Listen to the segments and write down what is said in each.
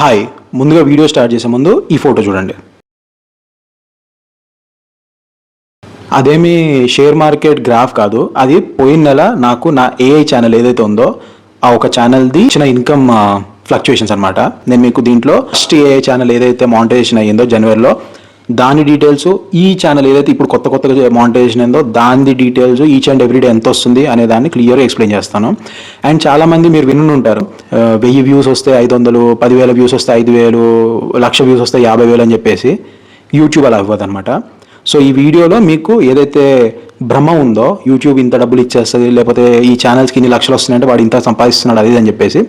Hi, ముందుగా video start చేసే ముందు ఈ ఫోటో చూడండి. అదేమి షేర్ మార్కెట్ గ్రాఫ్ కాదు. అది పోయిన నెల నాకు నా ఏఐ ఛానల్ ఏదైతే ఉందో ఆ ఒక ఛానల్ది ఇచ్చిన ఇన్కమ్ ఫ్లక్చుయేషన్స్ అనమాట. నేను మీకు దీంట్లో ఫస్ట్ ఏఐ ఛానల్ ఏదైతే మానిటైజేషన్ అయ్యిందో జనవరిలో దాని డీటెయిల్స్, ఈ ఛానల్ ఏదైతే ఇప్పుడు కొత్తగా మానిటైజేషన్ అయిందో దాని డీటెయిల్స్, ఈచ్ అండ్ ఎవ్రీడే ఎంత వస్తుంది అనే దాన్ని క్లియర్గా ఎక్స్ప్లెయిన్ చేస్తాను. అండ్ చాలామంది మీరు విని ఉంటారు, 1000 వ్యూస్ వస్తే 500, 10,000 వ్యూస్ వస్తే 5,000, 1,00,000 వ్యూస్ వస్తే 50,000 అని చెప్పేసి యూట్యూబ్ అలా అవ్వదు అనమాట. సో ఈ వీడియోలో మీకు ఏదైతే భ్రమ ఉందో యూట్యూబ్ ఇంత డబ్బులు ఇచ్చేస్తుంది, లేకపోతే ఈ ఛానల్స్కి ఇన్ని లక్షలు వస్తున్నాయంటే వాడు ఇంత సంపాదిస్తున్నాడు అది అని చెప్పేసి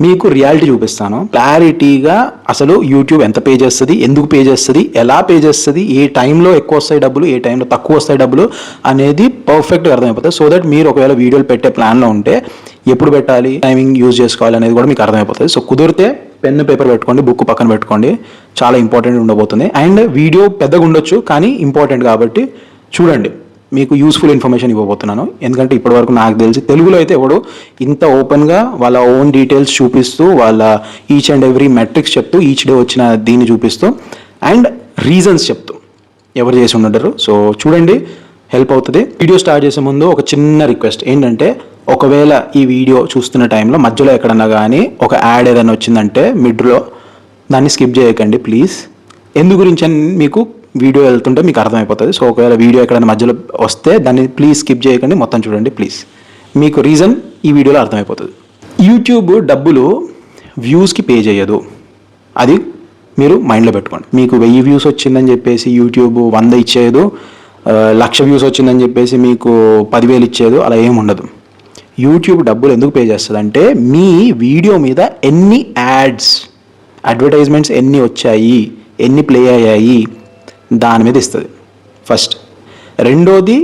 మీకు రియాలిటీ చూపిస్తాను క్లారిటీగా. అసలు యూట్యూబ్ ఎంత పే చేస్తుంది, ఎందుకు పే చేస్తుంది, ఎలా పే చేస్తుంది, ఏ టైంలో ఎక్కువ వస్తాయి డబ్బులు, ఏ టైంలో తక్కువ వస్తాయి డబ్బులు అనేది పర్ఫెక్ట్గా అర్థమైపోతుంది. సో దట్ మీరు ఒకవేళ వీడియోలు పెట్టే ప్లాన్లో ఉంటే ఎప్పుడు పెట్టాలి, టైమింగ్ యూజ్ చేసుకోవాలి అనేది కూడా మీకు అర్థమైపోతుంది. సో కుదిరితే పెన్ పేపర్ పెట్టుకోండి, బుక్ పక్కన పెట్టుకోండి, చాలా ఇంపార్టెంట్ ఉండబోతుంది. అండ్ వీడియో పెద్దగా ఉండొచ్చు కానీ ఇంపార్టెంట్ కాబట్టి చూడండి, మీకు యూస్ఫుల్ ఇన్ఫర్మేషన్ ఇవ్వబోతున్నాను. ఎందుకంటే ఇప్పటివరకు నాకు తెలిసి తెలుగులో అయితే ఎవడు ఇంత ఓపెన్గా వాళ్ళ ఓన్ డీటెయిల్స్ చూపిస్తూ, వాళ్ళ ఈచ్ అండ్ ఎవ్రీ మెట్రిక్స్ చెప్తూ, ఈచ్ డే వచ్చిన దీన్ని చూపిస్తూ అండ్ రీజన్స్ చెప్తూ ఎవరు చేసి ఉండరు. సో చూడండి, హెల్ప్ అవుతుంది. వీడియో స్టార్ట్ చేసే ముందు ఒక చిన్న రిక్వెస్ట్ ఏంటంటే, ఒకవేళ ఈ వీడియో చూస్తున్న టైంలో మధ్యలో ఎక్కడన్నా కానీ ఒక యాడ్ ఏదైనా వచ్చిందంటే మిడ్లో దాన్ని స్కిప్ చేయకండి ప్లీజ్. ఎందు గురించి అని మీకు వీడియో వెళ్తుంటే మీకు అర్థమైపోతుంది. సో ఒకవేళ వీడియో ఎక్కడైనా మధ్యలో వస్తే దాన్ని ప్లీజ్ స్కిప్ చేయకండి, మొత్తం చూడండి ప్లీజ్. మీకు రీజన్ ఈ వీడియోలో అర్థమైపోతుంది. యూట్యూబ్ డబ్బులు వ్యూస్కి పే చేయదు, అది మీరు మైండ్లో పెట్టుకోండి. మీకు 1000 వ్యూస్ వచ్చిందని చెప్పేసి యూట్యూబ్ 100 ఇచ్చేది, 1,00,000 వ్యూస్ వచ్చిందని చెప్పేసి మీకు 10,000 ఇచ్చేది, అలా ఏమి ఉండదు. యూట్యూబ్ డబ్బులు ఎందుకు పే చేస్తుంది అంటే, మీ వీడియో మీద ఎన్ని యాడ్స్, అడ్వర్టైజ్మెంట్స్ ఎన్ని వచ్చాయి, ఎన్ని ప్లే అయ్యాయి దాని మీద ఇస్తుంది ఫస్ట్. రెండోది,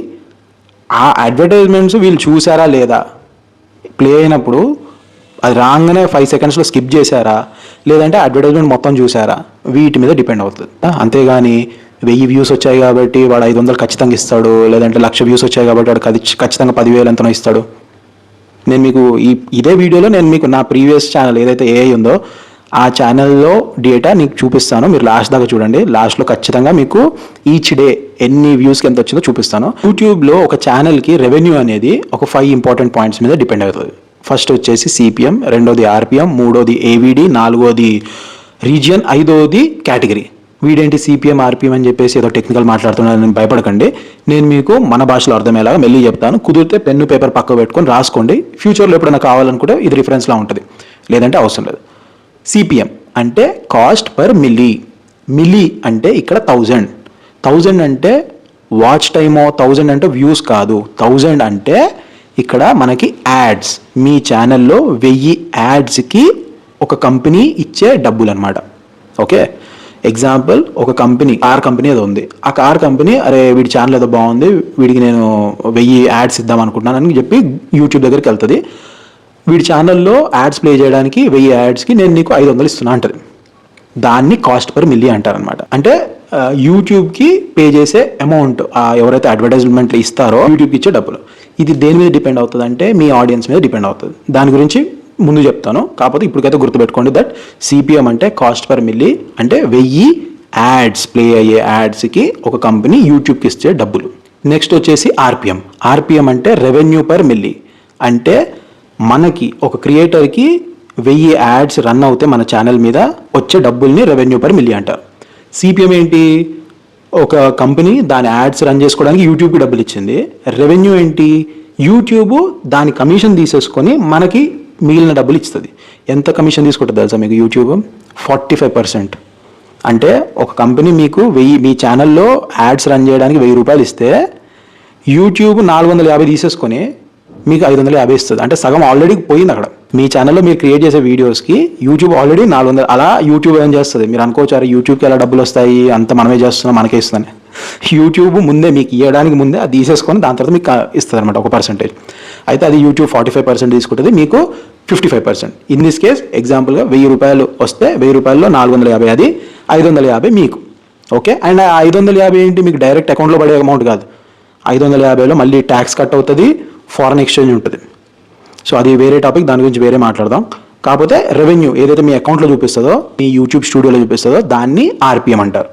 ఆ అడ్వర్టైజ్మెంట్స్ వీళ్ళు చూసారా లేదా, ప్లే అయినప్పుడు అది రాగానే 5 సెకండ్స్లో స్కిప్ చేశారా, లేదంటే అడ్వర్టైజ్మెంట్ మొత్తం చూసారా, వీటి మీద డిపెండ్ అవుతుంది. అంతేగాని 1000 వ్యూస్ వచ్చాయి కాబట్టి వాడు 500 ఖచ్చితంగా ఇస్తాడు, లేదంటే 1,00,000 వ్యూస్ వచ్చాయి కాబట్టి వాడు ఖచ్చితంగా 10,000 ఎంతనో ఇస్తాడు. నేను మీకు ఇదే వీడియోలో నేను మీకు నా ప్రీవియస్ ఛానల్ ఏదైతే ఏఐ ఉందో ఆ ఛానల్లో డేటా నీకు చూపిస్తాను. మీరు లాస్ట్ దాకా చూడండి, లాస్ట్లో ఖచ్చితంగా మీకు ఈచ్ డే ఎన్ని వ్యూస్కి ఎంత వచ్చిందో చూపిస్తాను. యూట్యూబ్లో ఒక ఛానల్కి రెవెన్యూ అనేది ఒక 5 ఇంపార్టెంట్ పాయింట్స్ మీద డిపెండ్ అవుతుంది. ఫస్ట్ వచ్చేసి సిపిఎం, రెండోది ఆర్పిఎం, మూడోది ఏవిడి, నాలుగోది రీజియన్, ఐదోది కేటగిరీ. వీడేంటి సిపిఎం ఆర్పిఎం అని చెప్పేసి ఏదో టెక్నికల్ మాట్లాడుతున్నాను, భయపడకండి. నేను మీకు మన భాషలో అర్థమయ్యేలాగా మెల్లి చెప్తాను. కుదిరితే పెన్ను పేపర్ పక్క పెట్టుకొని రాసుకోండి. ఫ్యూచర్లో ఎప్పుడైనా కావాలనుకుంటే ఇది రిఫరెన్స్లా ఉంటుంది, లేదంటే అవసరం లేదు. సిపిఎం అంటే కాస్ట్ పర్ మిల్లీ. మిల్లీ అంటే ఇక్కడ 1000 అంటే వాచ్ టైమో, 1000 అంటే వ్యూస్ కాదు. 1000 అంటే ఇక్కడ మనకి యాడ్స్. మీ ఛానల్లో 1000 యాడ్స్కి ఒక కంపెనీ ఇచ్చే డబ్బులు అనమాట. ఓకే, ఎగ్జాంపుల్, ఒక కంపెనీ, కార్ కంపెనీ ఏదో ఉంది. ఆ కార్ కంపెనీ, అరే వీడి ఛానల్ ఏదో బాగుంది, వీడికి నేను 1000 యాడ్స్ ఇద్దాం అనుకుంటున్నాను అని చెప్పి యూట్యూబ్ దగ్గరికి వెళ్తుంది. వీడి ఛానల్లో యాడ్స్ ప్లే చేయడానికి 1000 యాడ్స్కి నేను నీకు 500 ఇస్తున్నా అంటది. దాన్ని కాస్ట్ పర్ మిల్లీ అంటారనమాట. అంటే యూట్యూబ్కి పే చేసే అమౌంట్, ఎవరైతే అడ్వర్టైజ్మెంట్లు ఇస్తారో యూట్యూబ్కి ఇచ్చే డబ్బులు. ఇది దేని మీద డిపెండ్ అవుతుంది అంటే, మీ ఆడియన్స్ మీద డిపెండ్ అవుతుంది. దాని గురించి ముందు చెప్తాను, కాకపోతే ఇప్పటికైతే గుర్తుపెట్టుకోండి దట్ సిపిఎం అంటే కాస్ట్ పర్ మిల్లీ, అంటే 1000 యాడ్స్ ప్లే అయ్యే యాడ్స్కి ఒక కంపెనీ యూట్యూబ్కి ఇచ్చే డబ్బులు. నెక్స్ట్ వచ్చేసి ఆర్పిఎం. ఆర్పిఎం అంటే రెవెన్యూ పర్ మిల్లీ. అంటే మనకి ఒక క్రియేటర్కి 1000 యాడ్స్ రన్ అవుతే మన ఛానల్ మీద వచ్చే డబ్బుల్ని రెవెన్యూ పర్ మిల్లీ అంటారు. సిపిఎం ఏంటి, ఒక కంపెనీ దాని యాడ్స్ రన్ చేసుకోవడానికి యూట్యూబ్కి డబ్బులు ఇచ్చింది. రెవెన్యూ ఏంటి, యూట్యూబ్ దాని కమిషన్ తీసేసుకొని మనకి మిగిలిన డబ్బులు ఇస్తుంది. ఎంత కమిషన్ తీసుకుంటుంది తెలుసా మీకు యూట్యూబ్? 45%. అంటే ఒక కంపెనీ మీకు మీ ఛానల్లో యాడ్స్ రన్ చేయడానికి 1000 రూపాయలు ఇస్తే యూట్యూబ్ 450 తీసేసుకొని మీకు 550 ఇస్తుంది. అంటే సగం ఆల్రెడీ పోయింది అక్కడ. మీ ఛానల్లో మీరు క్రియేట్ చేసే వీడియోస్కి యూట్యూబ్ ఆల్రెడీ 400. అలా యూట్యూబ్ ఏం చేస్తుంది, మీరు అనుకోవచ్చు అరే యూట్యూబ్కి ఎలా డబ్బులు వస్తాయి, అంత మనమే చేస్తున్నాం మనకే ఇస్తుందని. యూట్యూబ్ ముందే మీకు ఇవ్వడానికి ముందే అది తీసేసుకొని దాని తర్వాత మీకు ఇస్తుంది అనమాట ఒక పర్సెంటేజ్. అయితే అది యూట్యూబ్ 45% తీసుకుంటుంది, మీకు 55%. ఇన్ దిస్ కేస్ ఎగ్జాంపుల్గా 1000 రూపాయలు వస్తే 1000 రూపాయల్లో 450, అది 550 మీకు. ఓకే, అండ్ 550 ఏంటి, మీకు డైరెక్ట్ అకౌంట్లో పడే అమౌంట్ కాదు. 550లో మళ్ళీ ట్యాక్స్ కట్ అవుతుంది, ఫారెన్ ఎక్స్చేంజ్ ఉంటుంది. సో అది వేరే టాపిక్, దాని గురించి వేరే మాట్లాడదాం. కాకపోతే రెవెన్యూ ఏదైతే మీ అకౌంట్లో చూపిస్తుందో, మీ యూట్యూబ్ స్టూడియోలో చూపిస్తుందో దాన్ని ఆర్పిఎం అంటారు.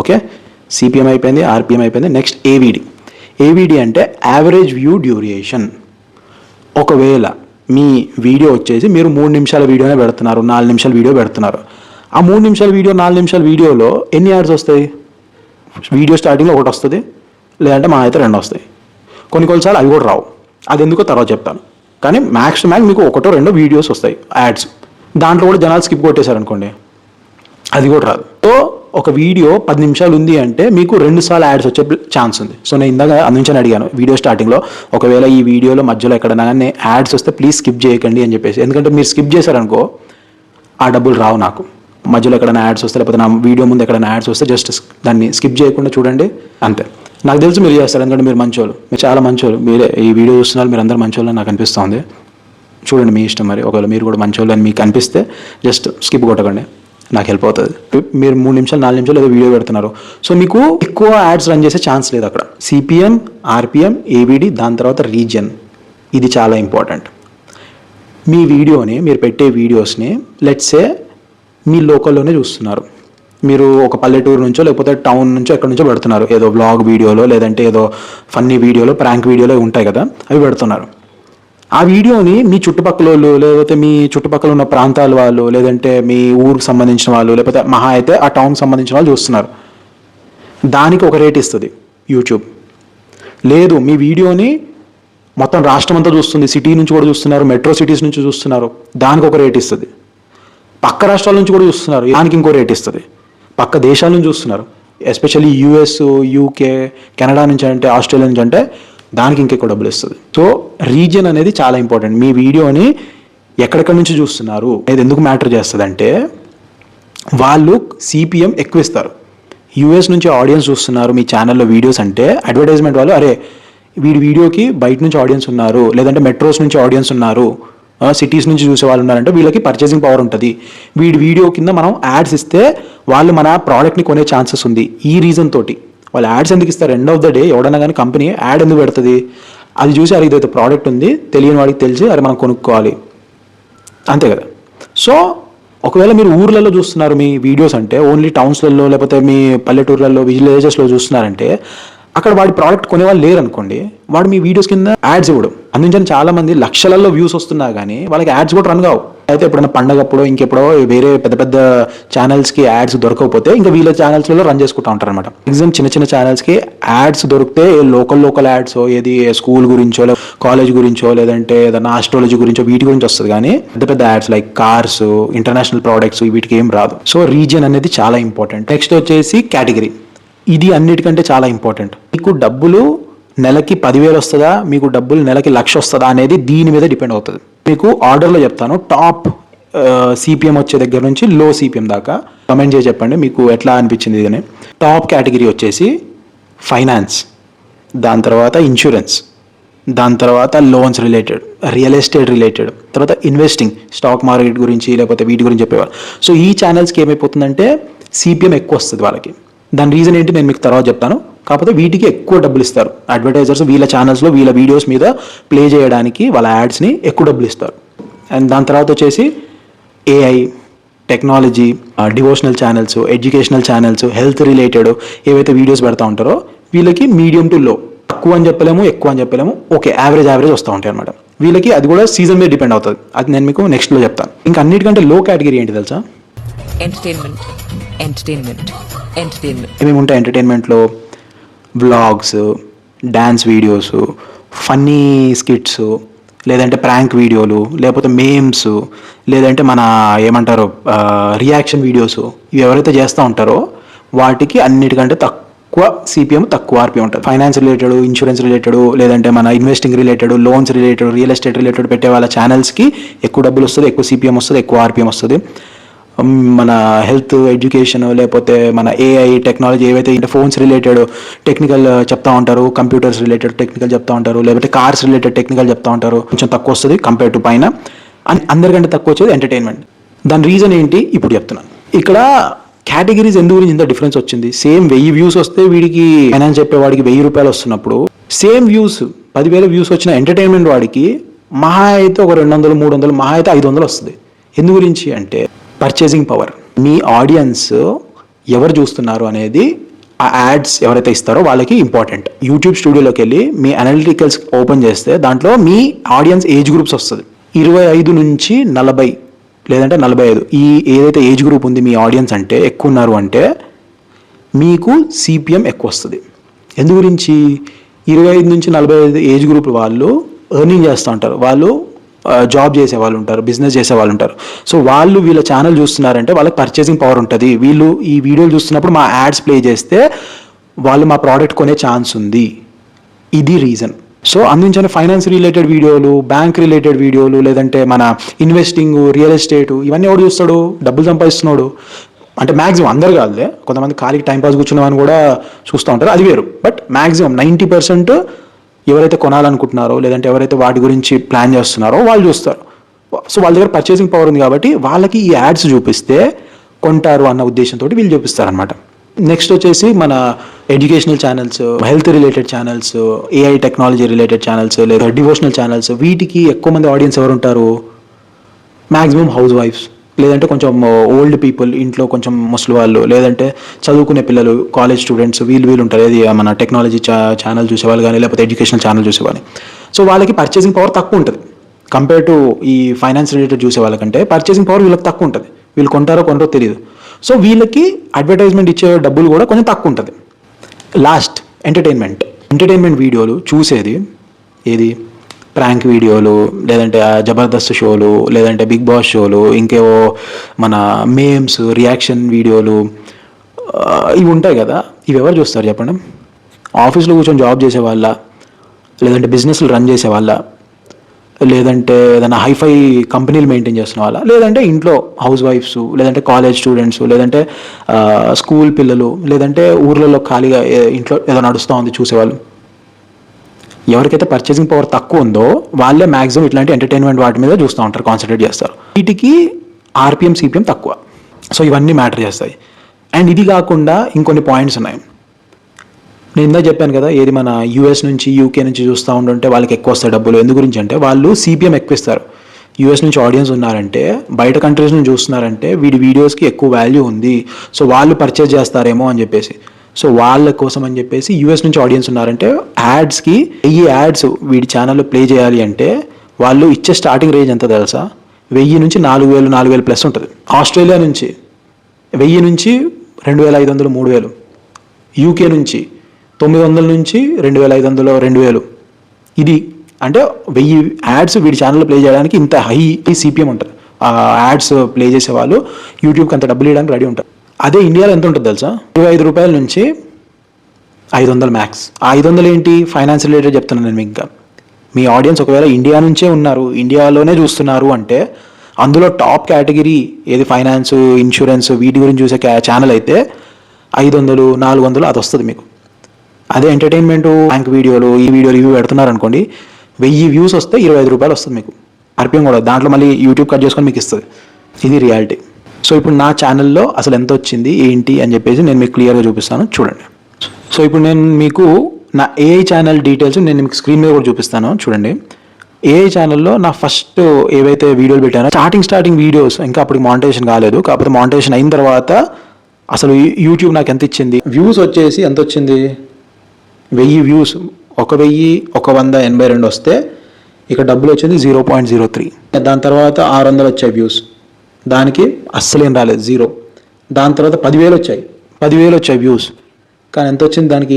ఓకే, సిపిఎం అయిపోయింది, ఆర్పిఎం అయిపోయింది. నెక్స్ట్ ఏవిడి. ఏవిడి అంటే యావరేజ్ వ్యూ డ్యూరేషన్. ఒకవేళ మీ వీడియో వచ్చేసి మీరు 3 నిమిషాల వీడియోనే పెడుతున్నారు, 4 నిమిషాల వీడియో పెడుతున్నారు, ఆ 3 నిమిషాల వీడియో 4 నిమిషాల వీడియోలో ఎన్ని యాడ్స్ వస్తాయి? వీడియో స్టార్టింగ్లో ఒకటి వస్తుంది, లేదంటే మా అయితే 2 వస్తాయి. కొన్నిసార్లు అవి కూడా రావు. అది ఎందుకో తర్వాత చెప్తాను. కానీ మ్యాక్స్ టు మ్యాక్స్ మీకు 1-2 వీడియోస్ వస్తాయి యాడ్స్. దాంట్లో కూడా జనాలు స్కిప్ కొట్టేశారనుకోండి, అది కూడా రాదు. సో ఒక వీడియో 10 నిమిషాలు ఉంది అంటే మీకు 2 సార్లు యాడ్స్ వచ్చే ఛాన్స్ ఉంది. సో నేను ఇందాక అందుంచని అడిగాను వీడియో స్టార్టింగ్లో, ఒకవేళ ఈ వీడియోలో మధ్యలో ఎక్కడైనా కానీ యాడ్స్ వస్తే ప్లీజ్ స్కిప్ చేయకండి అని చెప్పేసి. ఎందుకంటే మీరు స్కిప్ చేశారనుకో ఆ డబ్బులు రావు నాకు. మధ్యలో ఎక్కడైనా యాడ్స్ వస్తే, లేకపోతే నా వీడియో ముందు ఎక్కడైనా యాడ్స్ వస్తే జస్ట్ దాన్ని స్కిప్ చేయకుండా చూడండి అంతే. నాకు తెలుసు మీరు చేస్తారు, ఎందుకంటే మీరు మంచోళ్ళు, మీరు చాలా మంచోళ్ళు. మీరే ఈ వీడియో చూస్తున్నారు, మీరు అందరూ మంచోళ్ళు అని నాకు అనిపిస్తుంది. చూడండి, మీ ఇష్టం. మరి ఒకవేళ మీరు కూడా మంచోళ్ళు అని మీకు అనిపిస్తే జస్ట్ స్కిప్ కొట్టకండి, నాకు హెల్ప్ అవుతుంది. మీరు 3 నిమిషాలు 4 నిమిషాలు ఏదో వీడియో పెడుతున్నారు, సో మీకు ఎక్కువ యాడ్స్ రన్ చేసే ఛాన్స్ లేదు అక్కడ. సిపిఎం, ఆర్పిఎం, ఏవిడి, దాని తర్వాత రీజియన్. ఇది చాలా ఇంపార్టెంట్. మీ వీడియోని, మీరు పెట్టే వీడియోస్ని లెట్సే మీ లోకల్లోనే చూస్తున్నారు, మీరు ఒక పల్లెటూరు నుంచో లేకపోతే టౌన్ నుంచో ఎక్కడి నుంచో పెడుతున్నారు, ఏదో వ్లాగ్ వీడియోలో లేదంటే ఏదో ఫన్నీ వీడియోలో, ప్రాంక్ వీడియోలో ఉంటాయి కదా, అవి పెడుతున్నారు. ఆ వీడియోని మీ చుట్టుపక్కల వాళ్ళు, లేకపోతే మీ చుట్టుపక్కల ఉన్న ప్రాంతాల వాళ్ళు, లేదంటే మీ ఊరికి సంబంధించిన వాళ్ళు, లేకపోతే మహా అయితే ఆ టౌన్కి సంబంధించిన వాళ్ళు చూస్తున్నారు. దానికి ఒక రేట్ ఇస్తుంది యూట్యూబ్. లేదు, మీ వీడియోని మొత్తం రాష్ట్రం అంతా చూస్తుంది, సిటీ నుంచి కూడా చూస్తున్నారు, మెట్రో సిటీస్ నుంచి చూస్తున్నారు, దానికి ఒక రేట్ ఇస్తుంది. పక్క రాష్ట్రాల నుంచి కూడా చూస్తున్నారు, దానికి ఇంకో రేట్ ఇస్తుంది. పక్క దేశాల నుంచి చూస్తున్నారు, ఎస్పెషల్లీ యుఎస్, యూకే, కెనడా నుంచి అంటే, ఆస్ట్రేలియా నుంచి అంటే దానికి ఇంకెక్కువ డబ్బులు ఇస్తుంది. సో రీజియన్ అనేది చాలా ఇంపార్టెంట్. మీ వీడియోని ఎక్కడెక్కడి నుంచి చూస్తున్నారు అనేది ఎందుకు మ్యాటర్ చేస్తుంది అంటే, వాళ్ళు సిపిఎం ఎక్కువ ఇస్తారు. యూఎస్ నుంచి ఆడియన్స్ చూస్తున్నారు మీ ఛానల్లో వీడియోస్ అంటే, అడ్వర్టైజ్మెంట్ వాళ్ళు అరే వీడి వీడియోకి బయట నుంచి ఆడియన్స్ ఉన్నారు, లేదంటే మెట్రోస్ నుంచి ఆడియన్స్ ఉన్నారు, సిటీస్ నుంచి చూసే వాళ్ళు ఉన్నారంటే వీళ్ళకి పర్చేసింగ్ పవర్ ఉంటుంది. వీడి వీడియో కింద మనం యాడ్స్ ఇస్తే వాళ్ళు మన ప్రోడక్ట్ని కొనే ఛాన్సెస్ ఉంది. ఈ రీజన్ తోటి వాళ్ళు యాడ్స్ ఎందుకు ఇస్తారు? ఎండ్ ఆఫ్ ద డే ఎవడన్నా కానీ కంపెనీ యాడ్ ఎందుకు పెడుతుంది? అది చూసి అరే ఇదైతే ప్రోడక్ట్ ఉంది, తెలియని వాడికి తెలిసి అరే మనం కొనుక్కోవాలి, అంతే కదా. సో ఒకవేళ మీరు ఊర్లలో చూస్తున్నారు మీ వీడియోస్ అంటే, ఓన్లీ టౌన్స్లలో లేకపోతే మీ పల్లెటూర్లలో, విలేజెస్లో చూస్తున్నారంటే, అక్కడ వాడి ప్రోడక్ట్ కొనేవాళ్ళు లేరు అనుకోండి, వాడు మీ వీడియోస్ కింద యాడ్స్ ఇవ్వడం. అందుకని చాలా మంది లక్షలలో వ్యూస్ వస్తున్నా కానీ వాళ్ళకి యాడ్స్ కూడా రన్ కావు. అయితే ఎప్పుడైనా పండగప్పుడో ఇంకెప్పుడో వేరే పెద్ద పెద్ద ఛానల్స్కి యాడ్స్ దొరకకపోతే ఇంకా వీళ్ళ ఛానల్స్లో రన్ చేసుకుంటూ ఉంటారు అనమాట. మ్యాక్సిమం చిన్న చిన్న ఛానల్స్కి యాడ్స్ దొరికితే లోకల్ యాడ్స్, ఏది స్కూల్ గురించో, కాలేజ్ గురించో, లేదంటే ఏదైనా ఆస్ట్రాలజీ గురించో, వీటి గురించి వస్తుంది. కానీ పెద్ద పెద్ద ads like cars, international products, వీటికి ఏం రాదు. సో రీజియన్ అనేది చాలా ఇంపార్టెంట్. నెక్స్ట్ వచ్చేసి కేటగిరీ. ఇది అన్నిటికంటే చాలా ఇంపార్టెంట్. మీకు డబ్బులు నెలకి 10,000 వస్తుందా, మీకు డబ్బులు నెలకి 1,00,000 వస్తుందా అనేది దీని మీద డిపెండ్ అవుతుంది. మీకు ఆర్డర్లో చెప్తాను, టాప్ సిపిఎం వచ్చే దగ్గర నుంచి లో సిపిఎం దాకా కమెంట్ చేసి చెప్పండి మీకు ఎట్లా అనిపించింది అని. టాప్ కేటగిరీ వచ్చేసి ఫైనాన్స్, దాని తర్వాత ఇన్సూరెన్స్, దాని తర్వాత loans related, real estate related, తర్వాత ఇన్వెస్టింగ్, స్టాక్ మార్కెట్ గురించి లేకపోతే వీటి గురించి చెప్పేవారు. సో ఈ ఛానల్స్కి ఏమైపోతుందంటే సిపిఎం ఎక్కువ వస్తుంది వాళ్ళకి. దాని రీజన్ ఏంటి నేను మీకు తర్వాత చెప్తాను. కాకపోతే వీటికి ఎక్కువ డబ్బులు ఇస్తారు అడ్వర్టైజర్స్, వీళ్ళ ఛానల్స్లో వీళ్ళ వీడియోస్ మీద ప్లే చేయడానికి వాళ్ళ యాడ్స్ని ఎక్కువ డబ్బులు ఇస్తారు. అండ్ దాని తర్వాత వచ్చేసి AI, technology, devotional channels, educational channels, health related ఏవైతే వీడియోస్ పెడతా ఉంటారో వీళ్ళకి మీడియం టు లో, తక్కువ అని చెప్పలేము, ఎక్కువ అని చెప్పలేము, ఓకే యావరేజ్ వస్తూ ఉంటాయి అనమాట. వీళ్ళకి అది కూడా సీజన్ మీద డిపెండ్ అవుతుంది. అది నేను మీకు నెక్స్ట్లో చెప్తాను. ఇంకా అన్నిటికంటే లో కేటగిరీ ఏంటి తెలుసా? ఎంటర్టైన్మెంట్. ఏమేమి ఉంటాయి ఎంటర్టైన్మెంట్లో? Vlogs, dance videos, funny skits, లేదంటే ప్రాంక్ వీడియోలు, లేకపోతే మేమ్స్, లేదంటే మన ఏమంటారు రియాక్షన్ వీడియోస్, ఇవి ఎవరైతే చేస్తూ ఉంటారో వాటికి అన్నిటికంటే తక్కువ సిపిఎం, తక్కువ ఆర్పిఎం ఉంటుంది. ఫైనాన్స్ రిలేటెడ్, ఇన్సూరెన్స్ రిలేటెడ్, లేదంటే మన investing related, loans related, real estate related పెట్టే వాళ్ళ ఛానల్స్కి ఎక్కువ డబ్బులు వస్తుంది, ఎక్కువ సిపిఎం వస్తుంది, ఎక్కువ ఆర్పిఎం వస్తుంది. మన హెల్త్, ఎడ్యుకేషన్, లేకపోతే మన ఏఐ, టెక్నాలజీ ఏవైతే ఫోన్స్ రిలేటెడ్ టెక్నికల్ చెప్తా ఉంటారు, కంప్యూటర్స్ రిలేటెడ్ టెక్నికల్ చెప్తా ఉంటారు, లేకపోతే కార్స్ రిలేటెడ్ టెక్నికల్ చెప్తా ఉంటారు, కొంచెం తక్కువ వస్తుంది కంపేర్ టు పైన. అందరికంటే తక్కువ వచ్చేది ఎంటర్టైన్మెంట్. దాని రీజన్ ఏంటి ఇప్పుడు చెప్తున్నాను. ఇక్కడ కేటగిరీస్ ఎందుకు గురించి ఇంత డిఫరెన్స్ వచ్చింది? సేమ్ 1000 వ్యూస్ వస్తే వీడికి ఫైనాన్స్ చెప్పేవాడికి 1000 రూపాయలు వస్తున్నప్పుడు, సేమ్ వ్యూస్ 10,000 వ్యూస్ వచ్చిన ఎంటర్టైన్మెంట్ వాడికి మహా అయితే ఒక 200, 300, మహా అయితే 500 వస్తుంది. ఎందు గురించి అంటే పర్చేసింగ్ పవర్. మీ ఆడియన్స్ ఎవరు చూస్తున్నారు అనేది ఆ యాడ్స్ ఎవరైతే ఇస్తారో వాళ్ళకి ఇంపార్టెంట్. యూట్యూబ్ స్టూడియోలోకి వెళ్ళి మీ అనలిటికల్స్ ఓపెన్ చేస్తే దాంట్లో మీ ఆడియన్స్ ఏజ్ గ్రూప్స్ వస్తుంది. 25 నుంచి 40 లేదంటే 45 ఈ ఏదైతే ఏజ్ గ్రూప్ ఉంది మీ ఆడియన్స్ అంటే ఎక్కువ ఉన్నారు అంటే మీకు సిపిఎం ఎక్కువ వస్తుంది. ఎందు గురించి 25 నుంచి 45 ఏజ్ గ్రూప్ వాళ్ళు ఎర్నింగ్ చేస్తూ ఉంటారు, వాళ్ళు జాబ్ చేసే వాళ్ళు ఉంటారు, బిజినెస్ చేసే వాళ్ళు ఉంటారు. సో వాళ్ళు వీళ్ళ ఛానల్ చూస్తున్నారంటే వాళ్ళకి పర్చేసింగ్ పవర్ ఉంటుంది. వీళ్ళు ఈ వీడియోలు చూస్తున్నప్పుడు మా యాడ్స్ ప్లే చేస్తే వాళ్ళు మా ప్రోడక్ట్ కొనే ఛాన్స్ ఉంది. ఇది రీజన్. సో అందుకని ఫైనాన్స్ రిలేటెడ్ వీడియోలు, బ్యాంక్ రిలేటెడ్ వీడియోలు, లేదంటే మన ఇన్వెస్టింగ్, రియల్ ఎస్టేట్ ఇవన్నీ ఎవడు చూస్తాడు? డబ్బులు సంపాదిస్తున్నాడు అంటే మ్యాక్సిమం, అందరు కాదులే, కొంతమంది ఖాళీ టైంపాస్ కూర్చున్నామని కూడా చూస్తూ ఉంటారు, అది వేరు. బట్ మ్యాక్సిమం 90% ఎవరైతే కొనాలనుకుంటున్నారో లేదంటే ఎవరైతే వాటి గురించి ప్లాన్ చేస్తున్నారో వాళ్ళు చూస్తారు. సో వాళ్ళ దగ్గర పర్చేసింగ్ పవర్ ఉంది కాబట్టి వాళ్ళకి ఈ యాడ్స్ చూపిస్తే కొంటారు అన్న ఉద్దేశంతో వీళ్ళు చూపిస్తారనమాట. నెక్స్ట్ వచ్చేసి మన educational channels, health related channels, AI technology related channels, లేదా డివోషనల్ ఛానల్స్, వీటికి ఎక్కువ మంది ఆడియన్స్ ఎవరు ఉంటారు? మ్యాక్సిమం హౌస్ వైఫ్స్, లేదంటే కొంచెం ఓల్డ్ పీపుల్, ఇంట్లో కొంచెం ముసలి వాళ్ళు, లేదంటే చదువుకునే పిల్లలు, కాలేజ్ స్టూడెంట్స్, వీళ్ళు ఉంటారు. ఏది మన టెక్నాలజీ ఛానల్ చూసేవాళ్ళు కానీ లేకపోతే ఎడ్యుకేషనల్ ఛానల్ చూసేవాళ్ళు. సో వాళ్ళకి పర్చేసింగ్ పవర్ తక్కువ ఉంటుంది కంపేర్ టు ఈ ఫైనాన్స్ రిలేటెడ్ చూసే వాళ్ళకంటే పర్చేసింగ్ పవర్ వీళ్ళకి తక్కువ ఉంటుంది. వీళ్ళు కొంటారో కొనరో తెలియదు. సో వీళ్ళకి అడ్వర్టైజ్మెంట్ ఇచ్చే డబ్బులు కూడా కొంచెం తక్కువ ఉంటుంది. లాస్ట్ ఎంటర్టైన్మెంట్ వీడియోలు చూసేది ఏది? ప్రాంక్ వీడియోలు, లేదంటే జబర్దస్త్ షోలు, లేదంటే బిగ్ బాస్ షోలు, ఇంకేవో మన మేమ్స్, రియాక్షన్ వీడియోలు ఇవి ఉంటాయి కదా. ఇవి ఎవరు చూస్తారు చెప్పండి? ఆఫీస్లో కూర్చొని జాబ్ చేసే వాళ్ళ, లేదంటే బిజినెస్లు రన్ చేసే వాళ్ళ, లేదంటే ఏదైనా హైఫై కంపెనీలు మెయింటైన్ చేస్తున్న వాళ్ళ, లేదంటే ఇంట్లో హౌస్ వైఫ్స్, లేదంటే కాలేజ్ స్టూడెంట్స్, లేదంటే స్కూల్ పిల్లలు, లేదంటే ఊర్లలో ఖాళీగా ఇంట్లో ఏదో నడుస్తూ ఉంది చూసేవాళ్ళు. ఎవరికైతే పర్చేసింగ్ పవర్ తక్కువ ఉందో వాళ్ళే మ్యాక్సిమం ఇట్లాంటి ఎంటర్టైన్మెంట్ వాటి మీద చూస్తూ ఉంటారు, కాన్సన్ట్రేట్ చేస్తారు. వీటికి ఆర్పిఎం, సిపిఎం తక్కువ. సో ఇవన్నీ మ్యాటర్ చేస్తాయి. అండ్ ఇది కాకుండా ఇంకొన్ని పాయింట్స్ ఉన్నాయి. నేను ఇందా చెప్పాను కదా, ఏది మన యూఎస్ నుంచి యూకే నుంచి చూస్తూ ఉంటుంటే వాళ్ళకి ఎక్కువ వస్తాయి డబ్బులు. ఎందు గురించి అంటే వాళ్ళు సిపిఎం ఎక్కువ ఇస్తారు. యూఎస్ నుంచి ఆడియన్స్ ఉన్నారంటే, బయట కంట్రీస్ నుంచి చూస్తున్నారంటే వీడి వీడియోస్కి ఎక్కువ వాల్యూ ఉంది, సో వాళ్ళు పర్చేజ్ చేస్తారేమో అని చెప్పేసి. సో వాళ్ళ కోసం అని చెప్పేసి యూఎస్ నుంచి ఆడియన్స్ ఉన్నారంటే యాడ్స్కి ఈ యాడ్స్ వీడి ఛానల్లో ప్లే చేయాలి అంటే వాళ్ళు ఇచ్చే స్టార్టింగ్ రేంజ్ ఎంత తెలుసా? 1000 నుంచి 4000 ప్లస్ ఉంటుంది. ఆస్ట్రేలియా నుంచి 1000 నుంచి 2500, 3000. యూకే నుంచి 900 నుంచి 2500, 2000. ఇది అంటే 1000 యాడ్స్ వీడి ఛానల్లో ప్లే చేయడానికి ఇంత హై సిపిఎం ఉంటుంది. ఆ యాడ్స్ ప్లే చేసే వాళ్ళు యూట్యూబ్కి అంత డబ్బులు ఇవ్వడానికి రెడీ ఉంటారు. అదే ఇండియాలో ఎంత ఉంటుంది తెలుసా? 25 రూపాయల నుంచి 500 మ్యాక్స్. 500 ఏంటి? ఫైనాన్స్ రిలేటెడ్ చెప్తున్నాను నేను. ఇంకా మీ ఆడియన్స్ ఒకవేళ ఇండియా నుంచే ఉన్నారు, ఇండియాలోనే చూస్తున్నారు అంటే అందులో టాప్ కేటగిరీ ఏది ఫైనాన్స్, ఇన్సూరెన్స్ వీటి గురించి చూసే ఛానల్ అయితే 500, 400 అది వస్తుంది మీకు. అదే ఎంటర్టైన్మెంట్, బ్యాంక్ వీడియోలు, ఈ వీడియోలు ఇవి పెడుతున్నారు అనుకోండి, 1000 వ్యూస్ వస్తే 25 రూపాయలు వస్తుంది మీకు. ఆర్పిఎం కూడా దాంట్లో మళ్ళీ యూట్యూబ్ కట్ చేసుకొని మీకు ఇస్తుంది. ఇది రియాలిటీ. సో ఇప్పుడు నా ఛానల్లో అసలు ఎంత వచ్చింది ఏంటి అని చెప్పేసి నేను మీకు క్లియర్గా చూపిస్తాను, చూడండి. సో ఇప్పుడు నేను మీకు నా ఏఐ ఛానల్ డీటెయిల్స్ నేను మీకు స్క్రీన్ మీద కూడా చూపిస్తాను, చూడండి. ఏఐ ఛానల్లో నా ఫస్ట్ ఏవైతే వీడియోలు పెట్టానో స్టార్టింగ్ వీడియోస్, ఇంకా అప్పుడు మానిటైజేషన్ కాలేదు, కాకపోతే మానిటైజేషన్ అయిన తర్వాత అసలు యూట్యూబ్ నాకు ఎంత ఇచ్చింది, వ్యూస్ వచ్చేసి ఎంత వచ్చింది? 1000 వ్యూస్, 1182 వస్తే ఇక్కడ డబ్బులు వచ్చింది 0.03. దాని తర్వాత 600 వచ్చాయి వ్యూస్, దానికి అస్సలేం రాలేదు, 0. దాని తర్వాత 10,000 వచ్చాయి వ్యూస్, కానీ ఎంత వచ్చింది? దానికి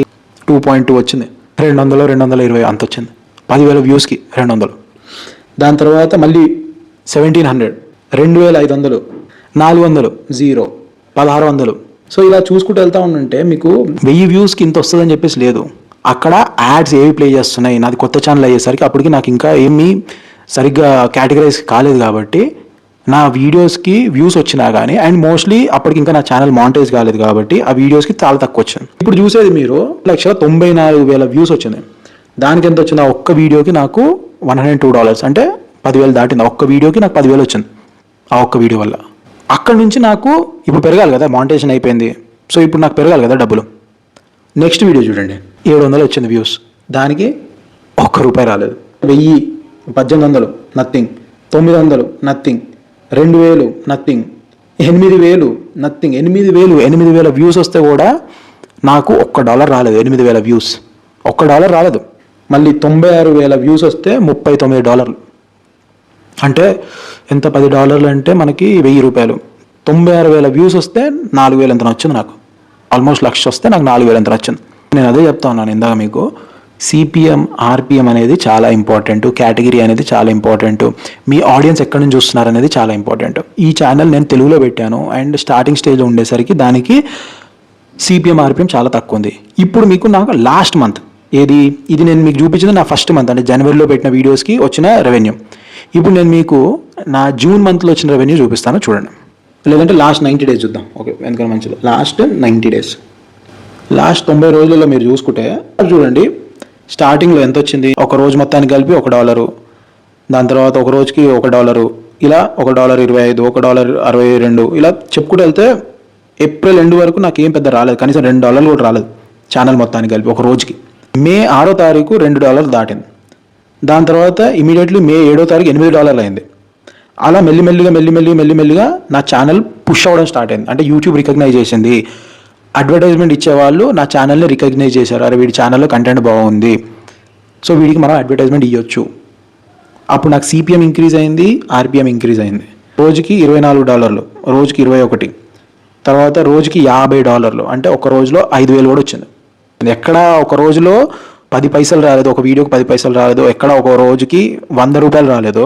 2.2 వచ్చింది. 200, 220 అంత వచ్చింది. 10,000 వ్యూస్కి 200. దాని తర్వాత మళ్ళీ 1700, 2500, 400, 0, 1600. సో ఇలా చూసుకుంటూ వెళ్తా ఉంటే మీకు 1000 వ్యూస్కి ఇంత వస్తుందని చెప్పేసి లేదు. అక్కడ యాడ్స్ ఏవి ప్లే చేస్తున్నాయి, నాది కొత్త ఛానల్ అయ్యేసరికి అప్పటికి నాకు ఇంకా ఏమీ సరిగ్గా కేటగరైజ్ కాలేదు కాబట్టి నా వీడియోస్కి వ్యూస్ వచ్చినా కానీ, అండ్ మోస్ట్లీ అప్పటికి ఇంకా నా ఛానల్ మానిటైజ్ కాలేదు కాబట్టి ఆ వీడియోస్కి చాలా తక్కువ వచ్చింది. ఇప్పుడు చూసేది మీరు 1,94,000 వ్యూస్ వచ్చింది. దానికి ఎంత వచ్చింది? ఆ ఒక్క వీడియోకి నాకు $102 అంటే 10,000 దాటింది. ఆ ఒక్క వీడియోకి నాకు 10,000 వచ్చింది ఆ ఒక్క వీడియో వల్ల. అక్కడ నుంచి నాకు ఇప్పుడు పెరగాలి కదా, మానిటైజేషన్ అయిపోయింది, సో ఇప్పుడు నాకు పెరగాలి కదా డబ్బులు. నెక్స్ట్ వీడియో చూడండి, 700 వచ్చింది వ్యూస్, దానికి ₹1 రాలేదు. 1000, 1800 nothing, 900 nothing, 2,000 nothing, 8,000 nothing, 8,000 views వస్తే కూడా నాకు $1 రాలేదు. 8,000 వ్యూస్, $1 రాలేదు. మళ్ళీ 96,000 వ్యూస్ వస్తే $39. అంటే ఎంత, $10 అంటే మనకి $1,000. 96,000 వ్యూస్ వస్తే 4,000 ఎంత వచ్చింది నాకు. ఆల్మోస్ట్ 1,00,000 వస్తే నాకు 4,000 ఎంత వచ్చింది. నేను అదే చెప్తా ఉన్నాను ఇందాక మీకు, సిపిఎం ఆర్పిఎం అనేది చాలా ఇంపార్టెంట్, కేటగిరీ అనేది చాలా ఇంపార్టెంట్, మీ ఆడియన్స్ ఎక్కడి నుంచి చూస్తున్నారు అనేది చాలా ఇంపార్టెంట్. ఈ ఛానల్ నేను తెలుగులో పెట్టాను అండ్ స్టార్టింగ్ స్టేజ్లో ఉండేసరికి దానికి సిపిఎం ఆర్పిఎం చాలా తక్కువ ఉంది. ఇప్పుడు మీకు నాకు లాస్ట్ మంత్ ఇది నేను మీకు చూపించింది నా ఫస్ట్ మంత్, అంటే జనవరిలో పెట్టిన వీడియోస్కి వచ్చిన రెవెన్యూ. ఇప్పుడు నేను మీకు నా జూన్ మంత్లో వచ్చిన రెవెన్యూ చూపిస్తాను చూడండి, లేదంటే లాస్ట్ 90 days చూద్దాం. ఓకే, ఎందుకంటే మంచిది. లాస్ట్ 90 days, లాస్ట్ 90 రోజులలో మీరు చూసుకుంటే చూడండి, స్టార్టింగ్లో ఎంత వచ్చింది, ఒక రోజు మొత్తానికి కలిపి $1, దాని తర్వాత ఒక రోజుకి $1, ఇలా $1.25, $1.62, ఇలా చెప్పుకుంటూ వెళ్తే ఏప్రిల్ ఎండ్ వరకు నాకు ఏం పెద్ద రాలేదు, కనీసం $2 కూడా రాలేదు ఛానల్ మొత్తానికి కలిపి ఒక రోజుకి. మే 6వ తారీఖు $2 దాటింది. దాని తర్వాత ఇమీడియట్లీ మే 7వ తారీఖు $8 అయింది. అలా మెల్లిమెల్లిగా నా ఛానల్ పుష్ అవ్వడం స్టార్ట్ అయింది. అంటే యూట్యూబ్ రికగ్నైజ్ చేసింది, అడ్వర్టైజ్మెంట్ ఇచ్చేవాళ్ళు నా ఛానల్ని రికగ్నైజ్ చేశారు, అరే వీడి ఛానల్లో కంటెంట్ బాగుంది, సో వీడికి మనం అడ్వర్టైజ్మెంట్ ఇవ్వచ్చు. అప్పుడు నాకు సిపిఎం ఇంక్రీజ్ అయింది, ఆర్పిఎం ఇంక్రీజ్ అయింది. రోజుకి $24, రోజుకి 21, తర్వాత రోజుకి $50, అంటే ఒక రోజులో 5,000 కూడా వచ్చింది. ఎక్కడ ఒక రోజులో 10 పైసలు రాలేదు, ఒక వీడియోకి 10 పైసలు రాలేదు, ఎక్కడ ఒక రోజుకి $100 రాలేదు,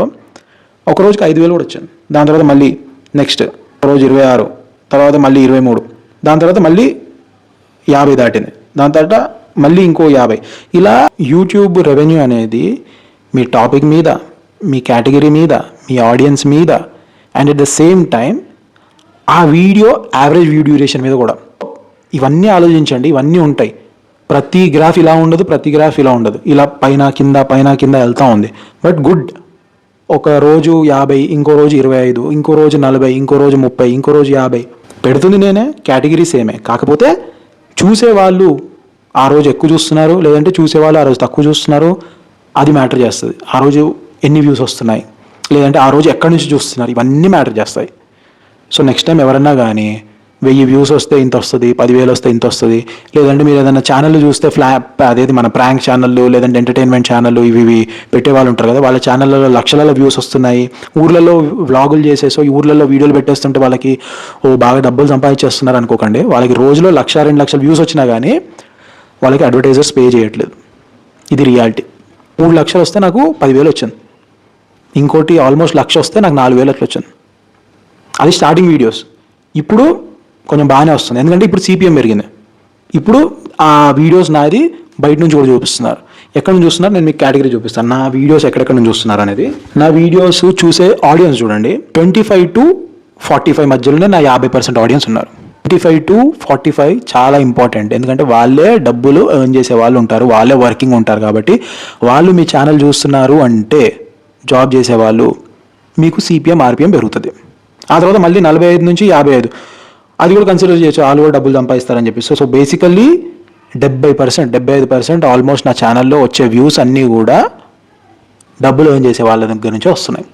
ఒక రోజుకి 5,000 కూడా వచ్చింది. దాని తర్వాత మళ్ళీ నెక్స్ట్ రోజు 26, తర్వాత మళ్ళీ 23, దాని తర్వాత మళ్ళీ 50 దాటింది, దాని తర్వాత మళ్ళీ ఇంకో 50. ఇలా యూట్యూబ్ రెవెన్యూ అనేది మీ టాపిక్ మీద, మీ కేటగిరీ మీద, మీ ఆడియన్స్ మీద, and at the same time ఆ వీడియో యావరేజ్ వ్యూ డ్యూరేషన్ మీద కూడా. ఇవన్నీ ఆలోచించండి, ఇవన్నీ ఉంటాయి. ప్రతి గ్రాఫ్ ఇలా ఉండదు, ప్రతి గ్రాఫ్ ఇలా ఉండదు, ఇలా పైన కింద వెళ్తూ ఉంది. బట్ గుడ్, ఒక రోజు 50, ఇంకో రోజు 25, ఇంకో రోజు 40, ఇంకో రోజు 30, ఇంకో రోజు 50 పెడుతుంది నేనే, కేటగిరీ సేమే. కాకపోతే చూసేవాళ్ళు ఆ రోజు ఎక్కువ చూస్తున్నారు, లేదంటే చూసేవాళ్ళు ఆ రోజు తక్కువ చూస్తున్నారు, అది మ్యాటర్ చేస్తుంది. ఆ రోజు ఎన్ని వ్యూస్ వస్తున్నాయి, లేదంటే ఆ రోజు ఎక్కడి నుంచి చూస్తున్నారు, ఇవన్నీ మ్యాటర్ చేస్తాయి. సో నెక్స్ట్ టైం ఎవరన్నా కానీ 1000 వ్యూస్ వస్తే ఇంత వస్తుంది, 10,000 వస్తే ఇంత వస్తుంది, లేదంటే మీరు ఏదైనా ఛానల్ చూస్తే అదేది మన ప్రాంక్ ఛానళ్ళు, లేదంటే ఎంటర్టైన్మెంట్ ఛానళ్ళు ఇవి పెట్టే వాళ్ళు ఉంటారు కదా, వాళ్ళ ఛానళ్ళలో లక్షలలో వ్యూస్ వస్తున్నాయి, ఊర్లలో వ్లాగులు చేసేసో ఈ ఊర్లలో వీడియోలు పెట్టేస్తుంటే వాళ్ళకి బాగా డబ్బులు సంపాదించేస్తున్నారు అనుకోకండి. వాళ్ళకి రోజులో 1,00,000, 2 లక్షల వ్యూస్ వచ్చినా కానీ వాళ్ళకి అడ్వర్టైజర్స్ పే చేయట్లేదు. ఇది రియాలిటీ. 3 లక్షలు వస్తే నాకు 10,000 వచ్చింది, ఇంకోటి ఆల్మోస్ట్ 1,00,000 వస్తే నాకు 4,000 అట్లా వచ్చింది. అది స్టార్టింగ్ వీడియోస్. ఇప్పుడు కొంచెం బాగానే వస్తుంది, ఎందుకంటే ఇప్పుడు సిపిఎం పెరిగింది. ఇప్పుడు ఆ వీడియోస్ నాది బయట నుంచి కూడా చూపిస్తున్నారు. ఎక్కడ నుంచి చూస్తున్నారు నేను మీకు కేటగిరీ చూపిస్తాను, నా వీడియోస్ ఎక్కడెక్కడ నుంచి చూస్తున్నారు అనేది. నా వీడియోస్ చూసే ఆడియన్స్ చూడండి, 25 to 45 మధ్యలోనే నా 50% ఆడియన్స్ ఉన్నారు. 25 to 45 చాలా ఇంపార్టెంట్, ఎందుకంటే వాళ్ళే డబ్బులు ఎర్న్ చేసే వాళ్ళు ఉంటారు, వాళ్ళే వర్కింగ్ ఉంటారు. కాబట్టి వాళ్ళు మీ ఛానల్ చూస్తున్నారు అంటే జాబ్ చేసేవాళ్ళు, మీకు సిపిఎం ఆర్పిఎం పెరుగుతుంది. ఆ తర్వాత మళ్ళీ 45 నుంచి 55, అది కూడా కన్సిడర్ చేయొచ్చు, వాళ్ళు కూడా డబ్బులు సంపాదిస్తారని చెప్పి. సో బేసికల్లీ 70%, 75% ఆల్మోస్ట్ నా ఛానల్లో వచ్చే వ్యూస్ అన్నీ కూడా డబ్బులు ఎర్న్ చేసే వాళ్ళ దగ్గర నుంచి వస్తున్నాయి.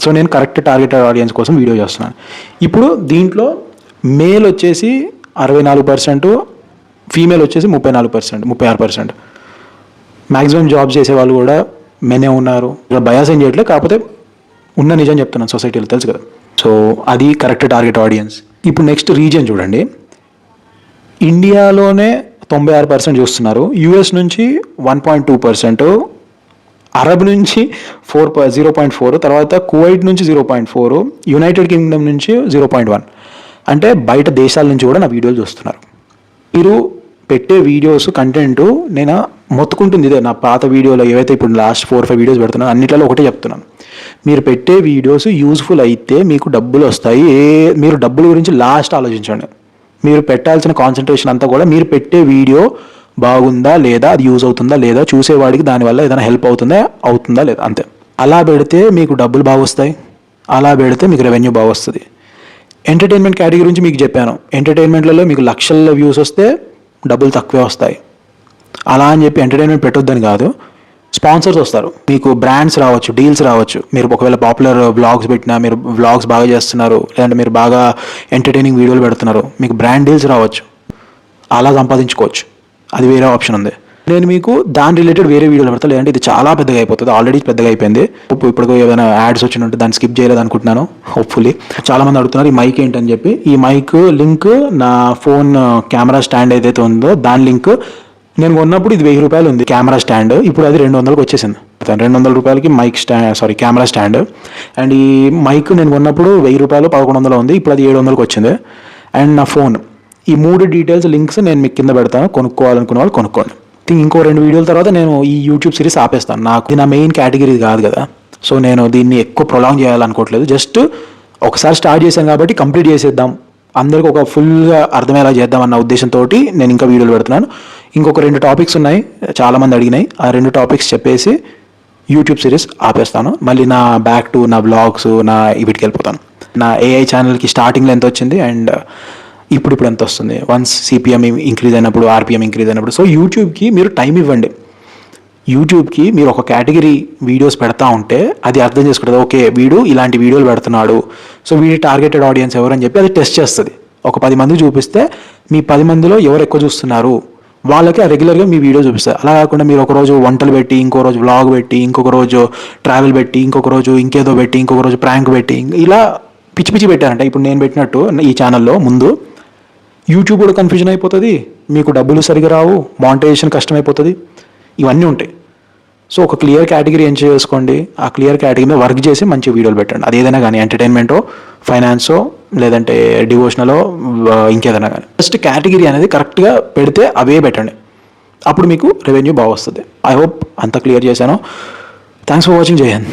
సో నేను కరెక్ట్ టార్గెటెడ్ ఆడియన్స్ కోసం వీడియో చేస్తున్నాను. ఇప్పుడు దీంట్లో మేల్ వచ్చేసి 64%, ఫీమేల్ వచ్చేసి 34%, 36%. మ్యాక్సిమం జాబ్ చేసే వాళ్ళు కూడా మెనే ఉన్నారు. ఇక్కడ బయాస్ ఏం చేయట్లేదు, కాకపోతే ఉన్న నిజం చెప్తున్నాను, సొసైటీలో తెలుసు కదా. సో అది కరెక్ట్ టార్గెట్ ఆడియన్స్. ఇప్పుడు నెక్స్ట్ రీజియన్ చూడండి, ఇండియాలోనే 96% చూస్తున్నారు, యూఎస్ నుంచి 1.2%, అరబ్ నుంచి 0.4, తర్వాత కువైట్ నుంచి 0.4, యునైటెడ్ కింగ్డమ్ నుంచి 0.1. అంటే బయట దేశాల నుంచి కూడా నా వీడియోలు చూస్తున్నారు. మీరు పెట్టే వీడియోస్ కంటెంట్ నేను మొత్తుకుంటుంది ఇదే, నా పాత వీడియోలో ఏవైతే ఇప్పుడు లాస్ట్ 4-5 వీడియోస్ పెడుతున్నాను అన్నిట్లలో ఒకటే చెప్తున్నాను, మీరు పెట్టే వీడియోస్ యూజ్ఫుల్ అయితే మీకు డబ్బులు వస్తాయి. మీరు డబ్బుల గురించి లాస్ట్ ఆలోచించండి. మీరు పెట్టాల్సిన కాన్సన్ట్రేషన్ అంతా కూడా మీరు పెట్టే వీడియో బాగుందా లేదా, అది యూజ్ అవుతుందా లేదా, చూసేవాడికి దానివల్ల ఏదైనా హెల్ప్ అవుతుందా లేదా, అంతే. అలా పెడితే మీకు డబ్బులు బాగా వస్తాయి, అలా పెడితే మీకు రెవెన్యూ బాగా వస్తుంది. ఎంటర్టైన్మెంట్ కేటగిరీ గురించి మీకు చెప్పాను, ఎంటర్టైన్మెంట్లలో మీకు లక్షల్లో వ్యూస్ వస్తే డబ్బులు తక్కువే వస్తాయి. అలా అని చెప్పి ఎంటర్టైన్మెంట్ పెట్టొద్దని కాదు, స్పాన్సర్స్ వస్తారు, మీకు బ్రాండ్స్ రావచ్చు, డీల్స్ రావచ్చు. మీరు ఒకవేళ పాపులర్ వ్లాగ్స్ పెట్టినా, మీరు వ్లాగ్స్ బాగా చేస్తున్నారు, లేదంటే మీరు బాగా ఎంటర్టైనింగ్ వీడియోలు పెడుతున్నారు, మీకు బ్రాండ్ డీల్స్ రావచ్చు, అలా సంపాదించుకోవచ్చు. అది వేరే ఆప్షన్ ఉంది. నేను మీకు దాని రిలేటెడ్ వేరే వీడియోలు పెడతాను, లేదంటే ఇది చాలా పెద్దగా అయిపోతుంది, ఆల్రెడీ పెద్దగా అయిపోయింది. ఇప్పుడు ఏదైనా యాడ్స్ వచ్చినట్టు దాన్ని స్కిప్ చేయలేదు అనుకుంటున్నాను. హోప్ఫుల్లీ చాలామంది అడుగుతున్నారు ఈ మైక్ ఏంటని చెప్పి. ఈ మైక్ లింక్ నా ఫోన్ కెమెరా స్టాండ్ ఏదైతే ఉందో దాని లింక్ నేను కొన్నప్పుడు ఇది 1000 రూపాయలు ఉంది కెమెరా స్టాండ్, ఇప్పుడు అది 200కి వచ్చేసింది. 200 రూపాయలకి mike stand, camera stand. And ఈ మైక్ నేను కొన్నప్పుడు 1000 రూపాయలు 1100 ఉంది, ఇప్పుడు అది 700కి వచ్చింది. అండ్ నా ఫోన్, ఈ 3 డీటెయిల్స్ లింక్స్ నేను మీకు కింద పెడతాను, కొనుక్కోవాలనుకున్న వాళ్ళు కొనుక్కోండి. ఇంకో 2 వీడియోల తర్వాత నేను ఈ యూట్యూబ్ సిరీస్ ఆపేస్తాను. నాకు ఇది నా మెయిన్ కేటగిరీ కాదు కదా, సో నేను దీన్ని ఎక్కువ ప్రొలాంగ్ చేయాలనుకోవట్లేదు. జస్ట్ ఒకసారి స్టార్ట్ చేశాను కాబట్టి కంప్లీట్ చేసేద్దాం, అందరికీ ఒక ఫుల్గా అర్థమయ్యేలా చేద్దామన్న ఉద్దేశంతో నేను ఇంకా వీడియోలు పెడుతున్నాను. ఇంకొక 2 టాపిక్స్ ఉన్నాయి, చాలామంది అడిగినాయి. ఆ 2 టాపిక్స్ చెప్పేసి యూట్యూబ్ సిరీస్ ఆపేస్తాను. మళ్ళీ నా బ్యాక్ టు నా బ్లాగ్స్, నా వీటికి వెళ్ళిపోతాను. నా ఏఐ ఛానల్కి స్టార్టింగ్లో ఎంత వచ్చింది అండ్ ఇప్పుడు ఎంత వస్తుంది, వన్స్ సిపిఎం ఇంక్రీజ్ అయినప్పుడు, ఆర్పిఎం ఇంక్రీజ్ అయినప్పుడు. సో యూట్యూబ్కి మీరు టైం ఇవ్వండి. యూట్యూబ్కి మీరు ఒక కేటగిరీ వీడియోస్ పెడతా ఉంటే అది అర్థం చేసుకుంటుంది, ఓకే వీడు ఇలాంటి వీడియోలు పెడుతున్నాడు, సో వీడి టార్గెటెడ్ ఆడియన్స్ ఎవరు అని చెప్పి అది టెస్ట్ చేస్తుంది. ఒక 10 మంది చూపిస్తే మీ 10 మందిలో ఎవరు ఎక్కువ చూస్తున్నారు వాళ్ళకి రెగ్యులర్గా మీ వీడియో చూపిస్తారు. అలా కాకుండా మీరు ఒకరోజు వంటలు పెట్టి, ఇంకో రోజు వ్లాగ్ పెట్టి, ఇంకొక రోజు ట్రావెల్ పెట్టి, ఇంకొక రోజు ఇంకేదో పెట్టి, ఇంకొక రోజు ప్రాంక్ పెట్టి, ఇలా పిచ్చి పిచ్చి పెట్టారంట. ఇప్పుడు నేను పెట్టినట్టు ఈ ఛానల్లో ముందు యూట్యూబ్ కూడా కన్ఫ్యూజన్ అయిపోతుంది, మీకు డబ్బులు సరిగా రావు, మానిటైజేషన్ కష్టమైపోతుంది, ఇవన్నీ ఉంటాయి. సో ఒక క్లియర్ కేటగిరీ ఏం చేసుకోండి, ఆ క్లియర్ కేటగిరీ మీద వర్క్ చేసి మంచి వీడియోలు పెట్టండి. అది ఏదైనా కానీ ఎంటర్టైన్మెంటో, ఫైనాన్సో, లేదంటే డివోషనలో, ఇంకేదైనా కానీ ఫస్ట్ కేటగిరీ అనేది కరెక్ట్గా పెడితే అవే పెట్టండి, అప్పుడు మీకు రెవెన్యూ బాగా వస్తుంది. ఐ హోప్ అంతా క్లియర్ చేశాను. Thanks for watching. జై హింద్.